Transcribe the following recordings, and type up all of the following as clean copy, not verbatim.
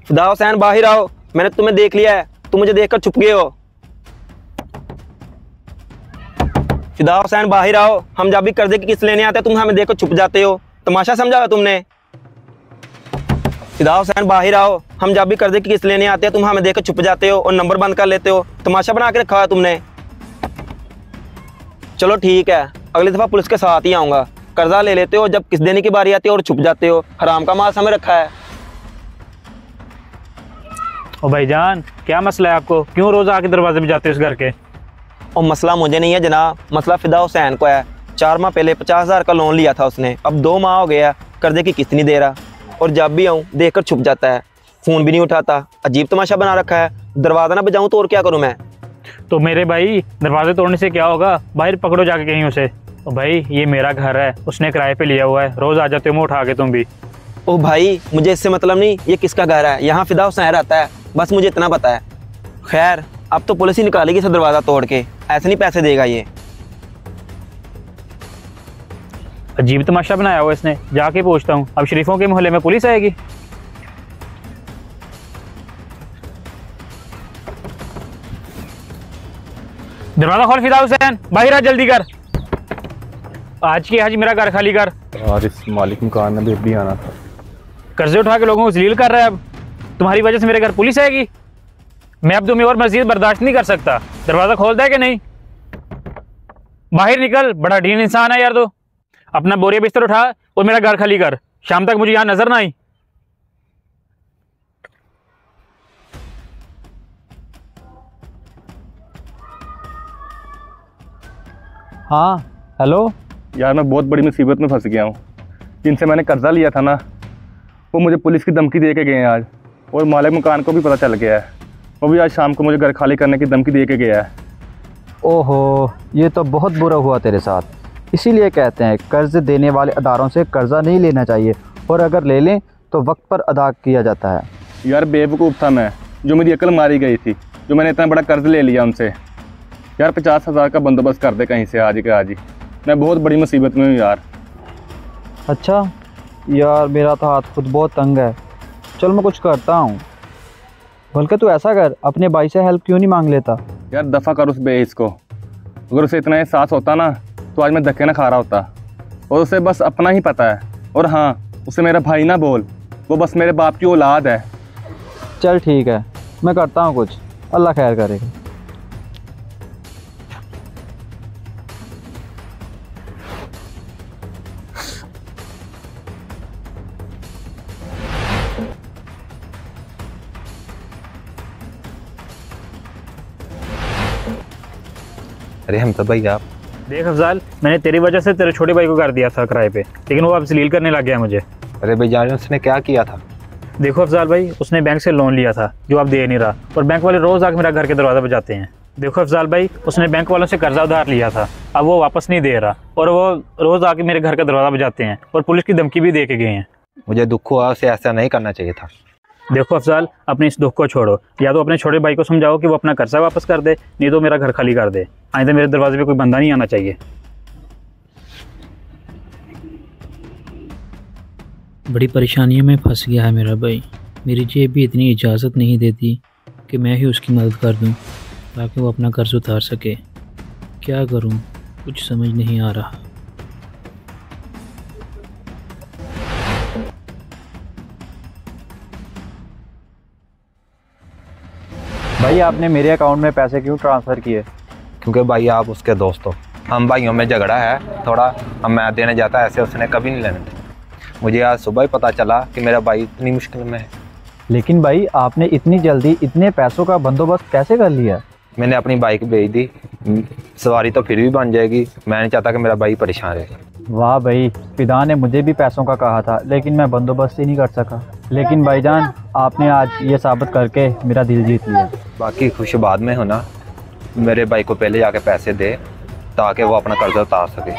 फिदा हुसैन बाहर आओ, मैंने तुम्हें देख लिया है, तुम मुझे देखकर छुप गए हो। फिदा हुसैन बाहर आओ, हम जब भी कर्जे की किस्त लेने आते हैं तुम हमें देखकर छुप जाते हो, तमाशा समझा हुआ तुमने। फिदा हुसैन बाहर आओ, हम जब भी कर्जे की किस्त लेने आते हैं तुम हमें देखकर छुप जाते हो और नंबर बंद कर लेते हो, तमाशा बना के रखा है तुमने। चलो ठीक है, अगली दफा पुलिस के साथ ही आऊंगा। कर्जा ले लेते हो, जब किस्त देने की बारी आती है और छुप जाते हो, हराम का माल हमें रखा है। ओ भाईजान, क्या मसला है आपको? क्यों रोज आके दरवाजे पे जाते हो इस घर के? और मसला मुझे नहीं है जनाब, मसला फिदा हुसैन को है। 4 माह पहले 50,000 का लोन लिया था उसने, अब 2 माह हो गया कर्जे की किस्त नहीं दे रहा, और जब भी आऊँ देखकर छुप जाता है, फ़ोन भी नहीं उठाता। अजीब तमाशा बना रखा है। दरवाज़ा ना बजाऊँ तो और क्या करूँ मैं? तो मेरे भाई, दरवाजे तोड़ने से क्या होगा? बाहर पकड़ो जाके कहीं उसे। ओ भाई, ये मेरा घर है, उसने किराए पे लिया हुआ है, रोज आ जाते हो मुँह उठा के तुम भी। ओ भाई, मुझे इससे मतलब नहीं ये किसका घर है, यहाँ फिदा हुसैन रहता है, बस मुझे इतना पता है। खैर, अब तो पुलिस ही निकालेगी इसे दरवाज़ा तोड़ के, ऐसे नहीं पैसे देगा ये। अजीब तमाशा बनाया हुआ इसने, जाके पूछता हूँ। अब शरीफों के मोहल्ले में पुलिस आएगी। दरवाजा खोल फिदा हुसैन, बाहर आ जल्दी कर। आज की आज मेरा घर खाली कर। और इस मालिक मकान ने भी आना था। कर्जे उठा के लोगों को जलील कर रहा है। अब तुम्हारी वजह से मेरे घर पुलिस आएगी। मैं अब तुम्हें और मजीद बर्दाश्त नहीं कर सकता। दरवाजा खोल दे कि नहीं? बाहर निकल, बड़ा ढील इंसान है यार। तो अपना बोरिया बिस्तर उठा और मेरा घर खाली कर, शाम तक मुझे यहाँ नजर ना आई। हाँ हेलो। यार मैं बहुत बड़ी मुसीबत में फंस गया हूँ। जिनसे मैंने कर्जा लिया था ना, वो मुझे पुलिस की धमकी दे के गए हैं आज, और मालिक मकान को भी पता चल गया है। वो भी आज शाम को मुझे घर खाली करने की धमकी दे के गया है। ओहो, ये तो बहुत बुरा हुआ तेरे साथ। इसीलिए कहते हैं कर्ज देने वाले अदारों से कर्जा नहीं लेना चाहिए, और अगर ले लें तो वक्त पर अदा किया जाता है। यार बेवकूफ़ था मैं, जो मेरी अकल मारी गई थी, जो मैंने इतना बड़ा कर्ज ले लिया उनसे। यार 50,000 का बंदोबस्त कर दे कहीं से आज के आज ही, मैं बहुत बड़ी मुसीबत में हूँ यार। अच्छा यार, मेरा तो हाथ खुद बहुत तंग है। चल मैं कुछ करता हूँ। बल्कि तू ऐसा कर, अपने भाई से हेल्प क्यों नहीं मांग लेता? यार दफ़ा कर उस बेइस को। अगर उसे इतना एहसास होता ना तो आज मैं धक्के ना खा रहा होता। और उसे बस अपना ही पता है। और हाँ, उसे मेरा भाई ना बोल, वो बस मेरे बाप की औलाद है। चल ठीक है, मैं करता हूँ कुछ, अल्लाह खैर करेगा। अरे हम तो भाई आप देख अफजाल, मैंने तेरी वजह से तेरे छोटे भाई को कर दिया था किराए पे, लेकिन वो अब जलील करने लग गया मुझे। अरे भाई जान, उसने क्या किया था? देखो अफजाल भाई, उसने बैंक से लोन लिया था जो अब दे नहीं रहा, और बैंक वाले रोज़ आके मेरा घर के दरवाज़ा बजाते हैं। देखो अफजाल भाई, उसने बैंक वालों से कर्जा उधार लिया था, अब वो वापस नहीं दे रहा, और वो रोज़ आके मेरे घर का दरवाज़ा बजाते हैं, और पुलिस की धमकी भी दे के गए हैं। मुझे दुख हुआ, उसे ऐसा नहीं करना चाहिए था। देखो अफजाल, अपने इस दुख को छोड़ो, या तो अपने छोटे भाई को समझाओ कि वो अपना कर्जा वापस कर दे, नहीं तो मेरा घर खाली कर दे। आइंदा मेरे दरवाजे पे कोई बंदा नहीं आना चाहिए। बड़ी परेशानियों में फंस गया है मेरा भाई। मेरी जेब भी इतनी इजाज़त नहीं देती कि मैं ही उसकी मदद कर दूं ताकि वो अपना कर्ज उतार सके। क्या करूं, कुछ समझ नहीं आ रहा। भाई आपने मेरे अकाउंट में पैसे क्यों ट्रांसफ़र किए? क्योंकि भाई आप उसके दोस्त हो, हम भाइयों में झगड़ा है थोड़ा। अब मैं देने जाता, ऐसे उसने कभी नहीं लेने दिया। मुझे आज सुबह ही पता चला कि मेरा भाई इतनी मुश्किल में है। लेकिन भाई आपने इतनी जल्दी इतने पैसों का बंदोबस्त कैसे कर लिया? मैंने अपनी बाइक बेच दी, सवारी तो फिर भी बन जाएगी। मैं नहीं चाहता कि मेरा भाई परेशान रहे। वाह भाई, फिदा ने मुझे भी पैसों का कहा था, लेकिन मैं बंदोबस्त ही नहीं कर सका। लेकिन भाईजान, आपने आज ये साबित करके मेरा दिल जीत लिया। बाकी खुश बाद में हो ना, मेरे भाई को पहले जाके पैसे दे ताकि वो अपना कर्जा उतार सके।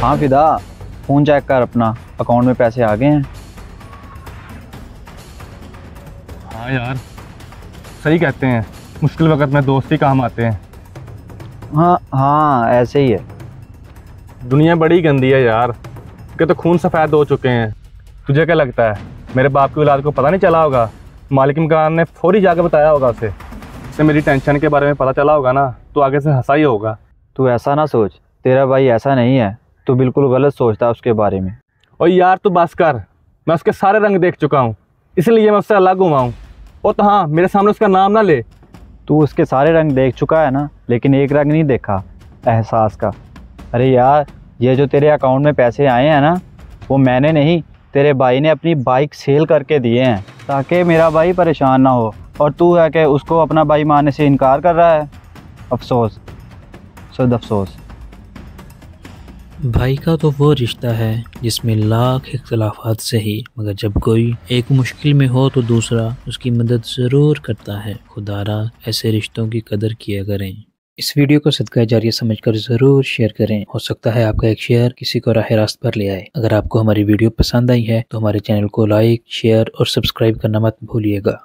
हाँ फिदा, फ़ोन चेक कर अपना, अकाउंट में पैसे आ गए हैं। हाँ यार, सही कहते हैं, मुश्किल वक्त में दोस्त ही काम आते हैं। हाँ ऐसे ही है। दुनिया बड़ी गंदी है यार, कि तो खून सफ़ेद हो चुके हैं। तुझे क्या लगता है मेरे बाप की औलाद को पता नहीं चला होगा? मालिक मकान ने फौरी जाकर बताया होगा उसे मेरी टेंशन के बारे में पता चला होगा ना, तो आगे से हंसा ही होगा। तू ऐसा ना सोच, तेरा भाई ऐसा नहीं है, तू बिल्कुल गलत सोचता है उसके बारे में। और यार तू बस कर, मैं उसके सारे रंग देख चुका हूँ, इसलिए मैं उससे अलग हुआ हूँ। और तो हाँ, मेरे सामने उसका नाम ना ले। तू उसके सारे रंग देख चुका है ना, लेकिन एक रंग नहीं देखा, एहसास का। अरे यार, ये जो तेरे अकाउंट में पैसे आए हैं ना, वो मैंने नहीं, तेरे भाई ने अपनी बाइक सेल करके दिए हैं ताकि मेरा भाई परेशान ना हो। और तू है कि उसको अपना भाई मानने से इनकार कर रहा है। अफसोस, सद अफसोस। भाई का तो वो रिश्ता है जिसमें लाख इख्तलाफात सही, मगर जब कोई एक मुश्किल में हो तो दूसरा उसकी मदद ज़रूर करता है। खुदारा ऐसे रिश्तों की कदर किया करें। इस वीडियो को सदका जारिया समझकर ज़रूर शेयर करें। हो सकता है आपका एक शेयर किसी को राह रास्त पर ले आए। अगर आपको हमारी वीडियो पसंद आई है तो हमारे चैनल को लाइक, शेयर और सब्सक्राइब करना मत भूलिएगा।